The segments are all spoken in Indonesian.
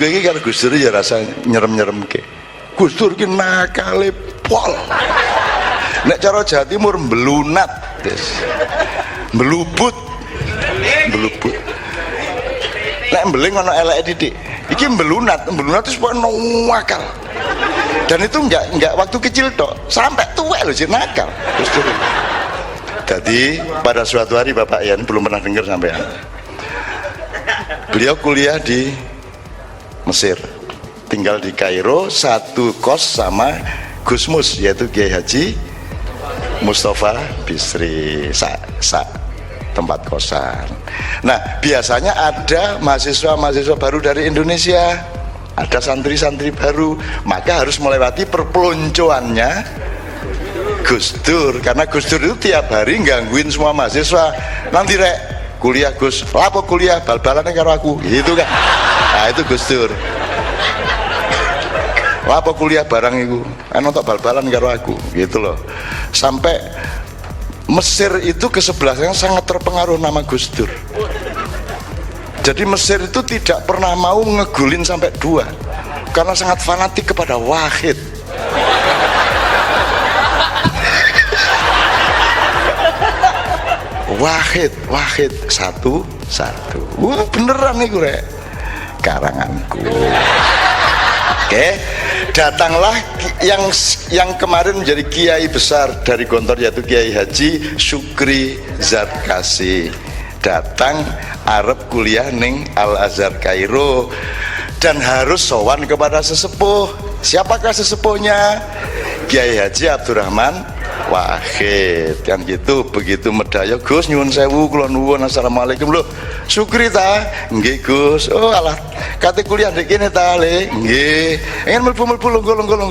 kowe iki karo Gus Dur ya rasa nyerem-nyeremke. Gus Dur ki nakale pol. Nek cara Jawa Timur mbelunat, Des. Mbelubut. Mbelubut. Nek mbeling ana eleke titik. Iki mbelunat itu pokoknya nakal. Dan itu enggak waktu kecil tok, sampai tua loh sih nakal. Gus Dur. Jadi pada suatu hari Bapak Ian belum pernah dengar sampean. Beliau kuliah di Mesir, tinggal di Kairo, satu kos sama Gus Mus, yaitu Kiai Haji Mustafa Bisri, tempat kosan. Nah, biasanya ada mahasiswa-mahasiswa baru dari Indonesia, ada santri-santri baru, maka harus melewati perpeloncoannya Gus Dur, karena Gus Dur itu tiap hari gangguin semua mahasiswa. Nanti rek kuliah Gus, lapo kuliah bal-balannya karo aku, gitu kan. Nah itu Gus Dur. Lapo kuliah barang itu, untuk bal-balan karo aku, gitu loh. Sampai Mesir itu kesebelahnya sangat terpengaruh nama Gus Dur. Jadi Mesir itu tidak pernah mau ngegulin sampai 2 karena sangat fanatik kepada Wahid. Wahid satu. Wah beneran nih gue karanganku. Oke, datanglah yang kemarin menjadi kiai besar dari Gontor, yaitu Kiai Haji Syukri Zarkasi. Datang Arab kuliah ning Al Azhar Kairo dan harus sowan kepada sesepuh. Siapakah sesepuhnya? Kiai Haji Abdurrahman Wahid. Kan gitu, begitu medaya Gus nyuwun sewu kula nuwun assalamualaikum. Lho Syukri ta? Nggih Gus. Oh alah kate kuliah ndek kene ta le? Nggih. Ingin mlebu-mlebu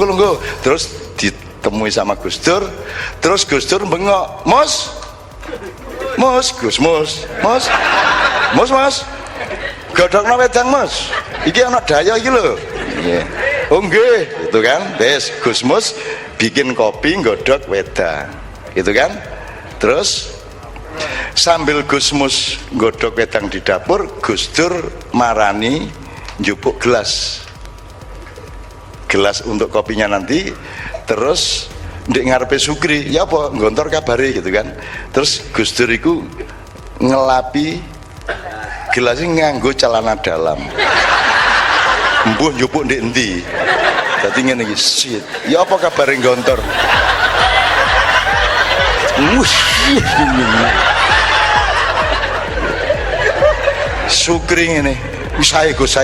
longgo. Terus ditemui sama Gus Dur. Terus Gus Dur bengok, Mus, godhokno wedang Mus. Iki ana daya iki lho. Nggih. Oh nggih, itu kan. Wis Gus Mus bikin kopi nggodhok wedang. Gitu kan? Terus sambil Gus Mus nggodhok wedang di dapur, Gus Dur marani njupuk gelas untuk kopinya nanti. Terus ndek ngarepe Sukri, ya apa Gontor kabare gitu kan. Terus Gus Dur iku ngelapi gelasnya nganggo celana dalam. Mbuh njupuk ndek endi. Dadi ngene iki, shit. Ya apa kabare Gontor? Sukri ngene. Sae Gus.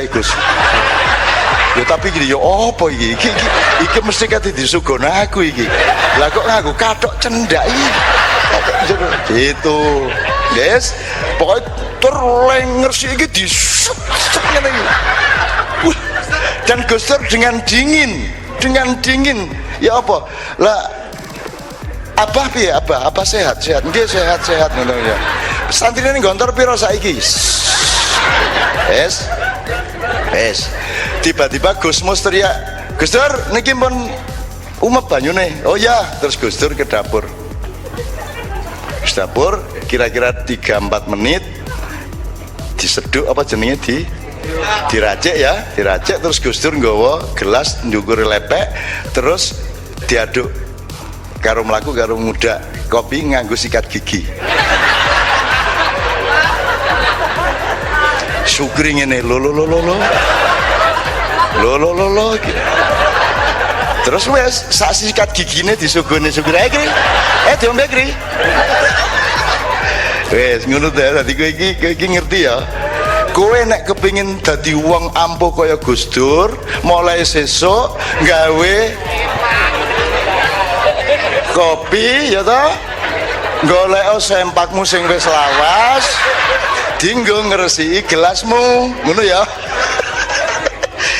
Ya tapi gini, ya apa iki? Iki mesti kate disugono aku iki. Lah kok nganggo kathok cendak iki. Gitu. Guys, pokoknya terlenger sih iki disep ngene iki. Dan Gus Dur dengan dingin. Ya apa? Lah Abah piye Abah? Apa sehat? Nggih sehat ngono ya. Santrine Gontor pira saiki? Es. Tiba-tiba Gus Mus teriak, Gus Dur niki pun umep banyune. Oh ya, terus Gus Dur ke dapur. Dapur kira-kira 3-4 menit diseduk apa jenenge diracik ya, terus Gus Dur nggawa gelas njungkur lepek, terus diaduk karo mlaku karo muda kopi nganggo sikat gigi. Sukri ngene lo terus wes sak sikat gigine disugone Sukri iki diombe kri wes ngono ta. Dadi kowe iki ngerti ya, kowe nek kepengin dadi wong ampuh kaya Gus Dur mulai sesuk gawe kopi ya ta, golek sempakmu sing wis lawas dinggo ngresiki gelasmu ngono ya.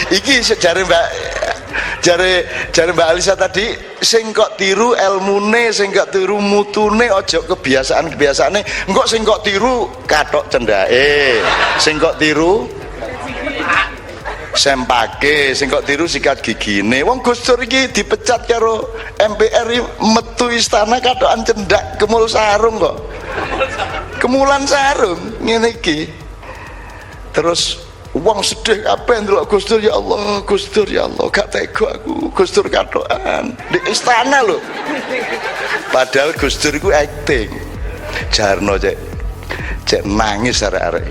Iki jare Mbak Alisa tadi, sing kok tiru ilmune, sing kok tiru mutune, aja kebiasaane engko sing kok tiru kathok cendake, sing kok tiru sempake, sing kok tiru sikat gigine. Wong Gus Dur iki dipecat karo MPR metu istana kathokan cendak kemul sarung kok. Kemulan sarung ngene iki. Terus Wong sedih kabeh ndelok Gus Dur, ya Allah, Gus Dur ya Allah, gak tega aku, Gus Dur katokan di istana lho. Padahal Gus Dur iku acting. Jarno cek nangis arek-arek.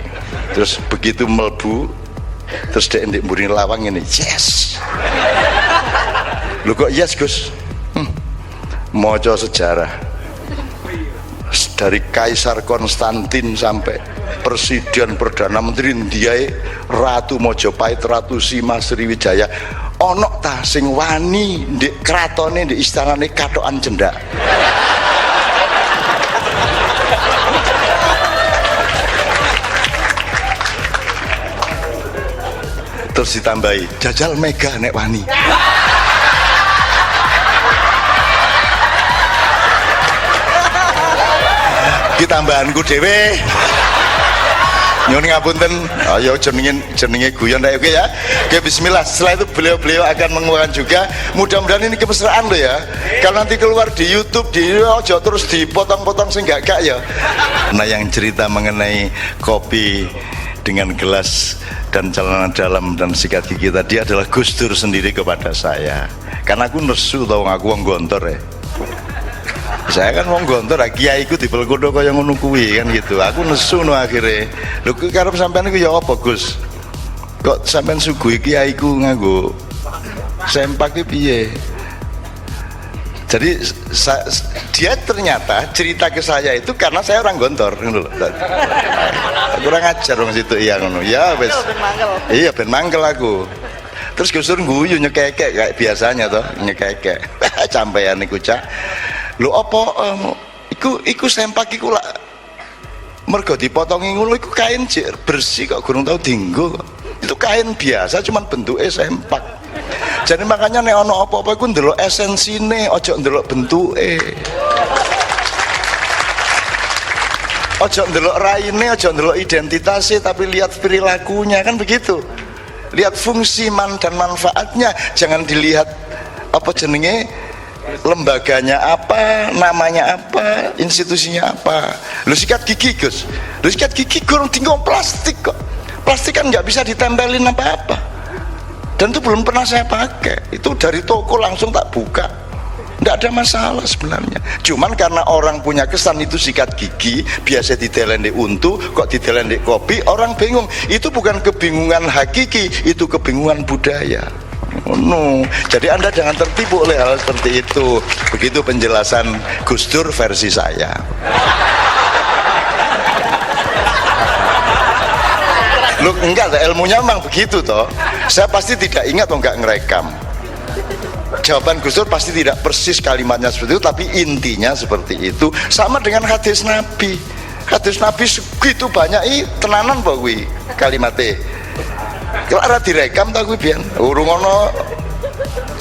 Terus begitu mlebu, terus dek ndek mburi lawang ini, yes. Lho kok yes Gus? Maca sejarah. Dari Kaisar Konstantin sampai Presiden Perdana Menteri India, Ratu Mojopahit, Ratu Sima Sriwijaya, ono ta sing wani ndek kratone ndek istanane katokan cendak. Terus ditambahi jajal mega nek wani. Tambahanku dhewe nyuwun ngapunten, ayo jenenge guyon rek oke ya. Oke, bismillah. Setelah itu beliau akan mengeluarkan juga, mudah-mudahan ini kemesraan loh ya. Kalau nanti keluar di YouTube di ojo terus dipotong-potong sing gak ya. Nah, yang cerita mengenai kopi dengan gelas dan celana dalam dan sikat gigi tadi adalah Gus Dur sendiri kepada saya. Karena aku nesu tau aku wong gontor ya. Saya kan wong gontor, kiai ku dipelkodo kaya ngono kuwi kan gitu. Aku nesu no akhirnya. Lho kuwi karep sampean iku ya apa, Gus? Kok sampean suguhi kiai ku nganggo sempak iki piye? Jadi dia ternyata cerita ke saya itu karena saya orang gontor ngono lho. Kurang ajar wong situ iya ngono. Ya wis. Iya ben mangkel aku. Terus Gus Dur guyu nyekekek kayak biasanya toh, nyekekek. Campean iku cak. Lho apa iku sempak iku lak mergo dipotongi ngono iku kain bersih kok gurung tau dienggo kok. Itu kain biasa cuman bentuke sempak. Jadi makanya nek ana apa-apa iku ndelok esensine, aja ndelok bentuke. Aja ndelok raine, aja ndelok identitasnya, tapi lihat perilakunya, kan begitu. Lihat fungsi dan manfaatnya, jangan dilihat apa jenenge lembaganya apa, namanya apa, institusinya apa. Lu sikat gigi Gus, lu sikat gigi kurang tinggal plastik kok. Plastik kan nggak bisa ditempelin apa-apa, dan itu belum pernah saya pakai. Itu dari toko langsung tak buka, nggak ada masalah sebenarnya. Cuman karena orang punya kesan itu sikat gigi biasa ditelen di untu, kok ditelen di kopi, orang bingung. Itu bukan kebingungan hakiki, itu kebingungan budaya. Oh no. Jadi Anda jangan tertipu oleh hal seperti itu. Begitu penjelasan Gus Dur versi saya. Loh enggak, ilmunya memang begitu toh. Saya pasti tidak ingat atau enggak ngerekam. Jawaban Gus Dur pasti tidak persis kalimatnya seperti itu, tapi intinya seperti itu. Sama dengan hadis Nabi. Hadis Nabi segitu banyak tenanan Pak wi kalimatnya. Kalau ada direkam tak gue biar urung ono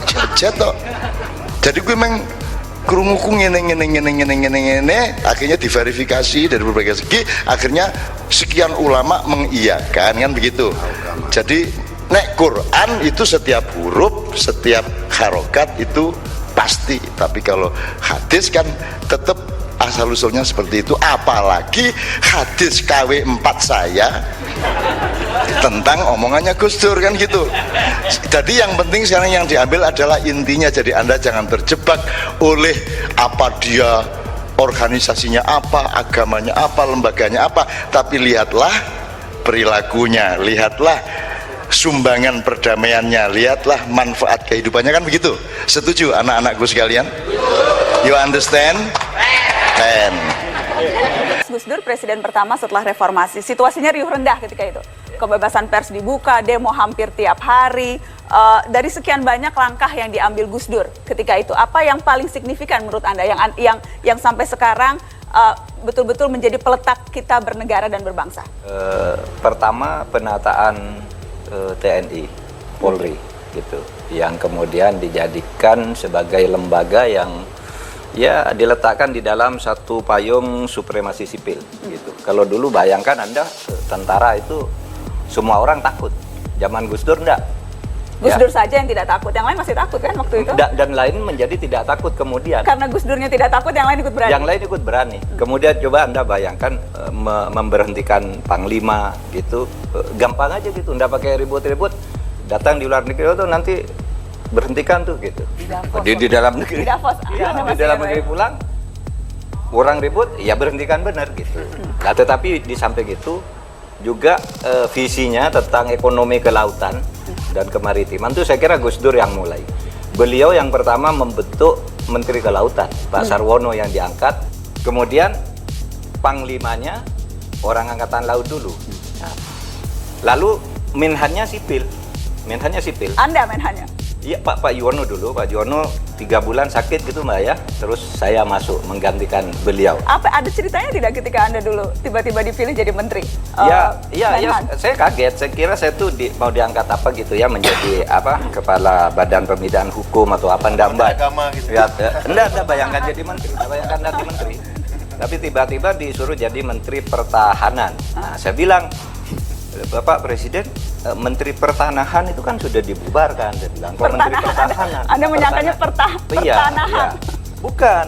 jajet tok. Jadi gue memang kerumuku ngene akhirnya diverifikasi dari berbagai segi, akhirnya sekian ulama mengiyakan, kan begitu. Jadi nek Quran itu setiap huruf, setiap harokat itu pasti, tapi kalau hadis kan tetap asal usulnya seperti itu. Apalagi hadis KW4 saya tentang omongannya Gus Dur, kan gitu. Jadi yang penting sekarang yang diambil adalah intinya. Jadi Anda jangan terjebak oleh apa dia organisasinya apa, agamanya apa, lembaganya apa, tapi lihatlah perilakunya, lihatlah sumbangan perdamaiannya, lihatlah manfaat kehidupannya, kan begitu. Setuju anak-anakku sekalian? You understand? Gus Dur presiden pertama setelah reformasi, situasinya riuh rendah ketika itu. Kebebasan pers dibuka, demo hampir tiap hari. Dari sekian banyak langkah yang diambil Gus Dur ketika itu, apa yang paling signifikan menurut Anda yang sampai sekarang betul-betul menjadi peletak kita bernegara dan berbangsa? Pertama, penataan TNI, Polri gitu, yang kemudian dijadikan sebagai lembaga yang ya diletakkan di dalam satu payung supremasi sipil gitu. Kalau dulu bayangkan Anda tentara itu semua orang takut. Zaman Gus Dur enggak. Gus Dur saja yang tidak takut, yang lain masih takut kan waktu itu? Dan lain menjadi tidak takut kemudian. Karena Gus Durnya tidak takut, yang lain ikut berani. Yang lain ikut berani. Kemudian coba Anda bayangkan memberhentikan panglima gitu, gampang aja gitu, nggak pakai ribut-ribut. Datang di luar negeri tuh nanti berhentikan tuh gitu. Di dalam negeri. Di Davos. Iya, di dalam negeri pulang orang ribut, ya berhentikan benar gitu. Nah, tetapi di samping itu juga visinya tentang ekonomi kelautan dan kemaritiman itu saya kira Gus Dur yang mulai. Beliau yang pertama membentuk Menteri Kelautan, Pak Sarwono yang diangkat. Kemudian panglimanya orang angkatan laut dulu. Nah, lalu menhannya sipil. Anda menhannya? Iya, Pak Yuwono dulu. Pak Yuwono 3 bulan sakit gitu Mbak ya. Terus saya masuk menggantikan beliau. Apa ada ceritanya tidak ketika Anda dulu tiba-tiba dipilih jadi menteri? Iya, saya kaget. Saya kira saya tuh mau diangkat apa gitu ya, menjadi kepala Badan Pembinaan Hukum atau apa, enggak Mbak. Agama gitu. Ya, enggak bayangkan jadi menteri, bayangkan jadi menteri. Tapi tiba-tiba disuruh jadi Menteri Pertahanan. Nah, saya bilang, Bapak Presiden, Menteri Pertanahan itu kan sudah dibubarkan. Saya bilang, kok Menteri Pertahanan? Anda menyangkanya pertanahan? Iya. Bukan,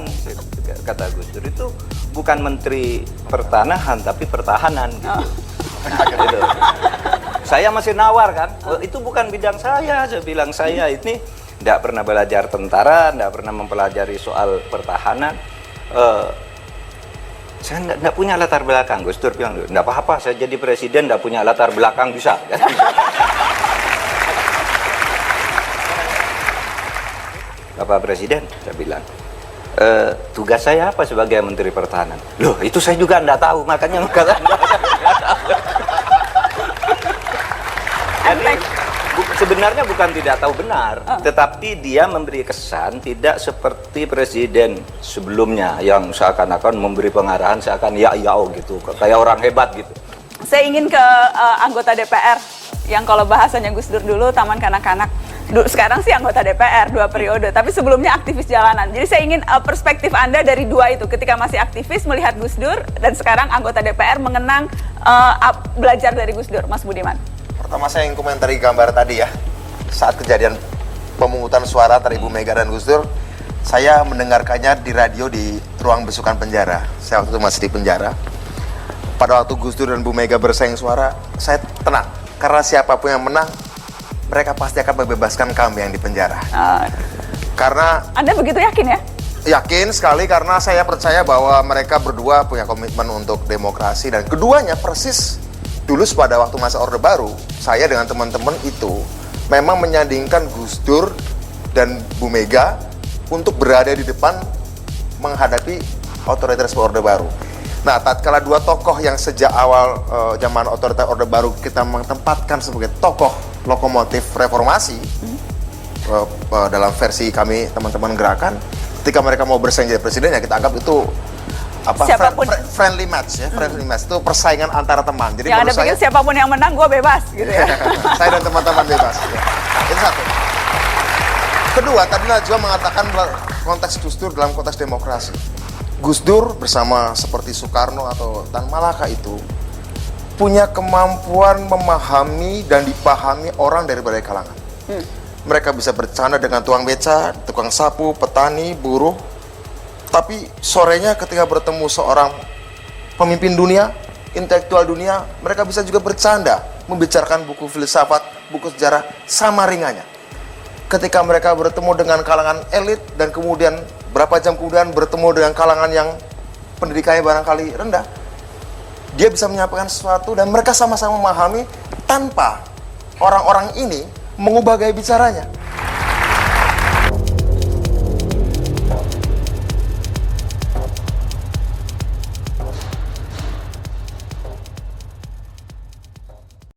kata Gus Dur, itu bukan Menteri Pertanahan, tapi Pertahanan gitu. Nah, gitu. Saya masih nawar kan, itu bukan bidang saya bilang, saya ini tidak pernah belajar tentara, tidak pernah mempelajari soal pertahanan. Saya tidak punya latar belakang. Gus Dur bilang, tidak apa-apa, saya jadi presiden tidak punya latar belakang bisa. Bapak Presiden, saya bilang, tugas saya apa sebagai Menteri Pertahanan? Loh, itu saya juga tidak tahu, makanya jadi sebenarnya bukan tidak tahu benar, tetapi dia memberi kesan tidak seperti presiden sebelumnya yang seakan-akan memberi pengarahan seakan gitu, kayak orang hebat gitu. Saya ingin ke anggota DPR yang kalau bahasanya Gus Dur dulu taman kanak-kanak. Sekarang sih anggota DPR 2 periode, tapi sebelumnya aktivis jalanan. Jadi saya ingin perspektif Anda dari dua itu, ketika masih aktivis melihat Gus Dur dan sekarang anggota DPR mengenang belajar dari Gus Dur, Mas Budiman. Pertama saya ingin komentari gambar tadi ya. Saat kejadian pemungutan suara antara Ibu Mega dan Gus Dur, saya mendengarkannya di radio di ruang besukan penjara. Saya waktu itu masih di penjara. Pada waktu Gus Dur dan Bu Mega bersaing suara, saya tenang. Karena siapapun yang menang, mereka pasti akan membebaskan kami yang di penjara. Karena Anda begitu yakin ya? yakin sekali, karena saya percaya bahwa mereka berdua punya komitmen untuk demokrasi. Dan keduanya persis dulu pada waktu masa Orde Baru, saya dengan teman-teman itu memang menyandingkan Gus Dur dan Bu Mega untuk berada di depan menghadapi otoriter Orde Baru. Nah, tatkala dua tokoh yang sejak awal zaman otoriter Orde Baru kita menempatkan sebagai tokoh lokomotif reformasi dalam versi kami teman-teman gerakan, ketika mereka mau bersaing jadi presiden ya kita anggap itu friendly match ya, friendly match itu persaingan antara teman. Jadi yang Anda pikir siapapun yang menang, gue bebas gitu ya? Saya dan teman-teman bebas. Ya. Itu satu. Kedua, tadi Najwa mengatakan konteks Gus Dur dalam konteks demokrasi. Gus Dur bersama seperti Soekarno atau Tan Malaka itu punya kemampuan memahami dan dipahami orang dari berbagai kalangan. Mereka bisa bercanda dengan tukang beca, tukang sapu, petani, buruh. Tapi sorenya ketika bertemu seorang pemimpin dunia, intelektual dunia, mereka bisa juga bercanda, membicarakan buku filsafat, buku sejarah, sama ringannya. Ketika mereka bertemu dengan kalangan elit dan kemudian berapa jam kemudian bertemu dengan kalangan yang pendidikannya barangkali rendah, dia bisa menyampaikan sesuatu dan mereka sama-sama memahami tanpa orang-orang ini mengubah gaya bicaranya.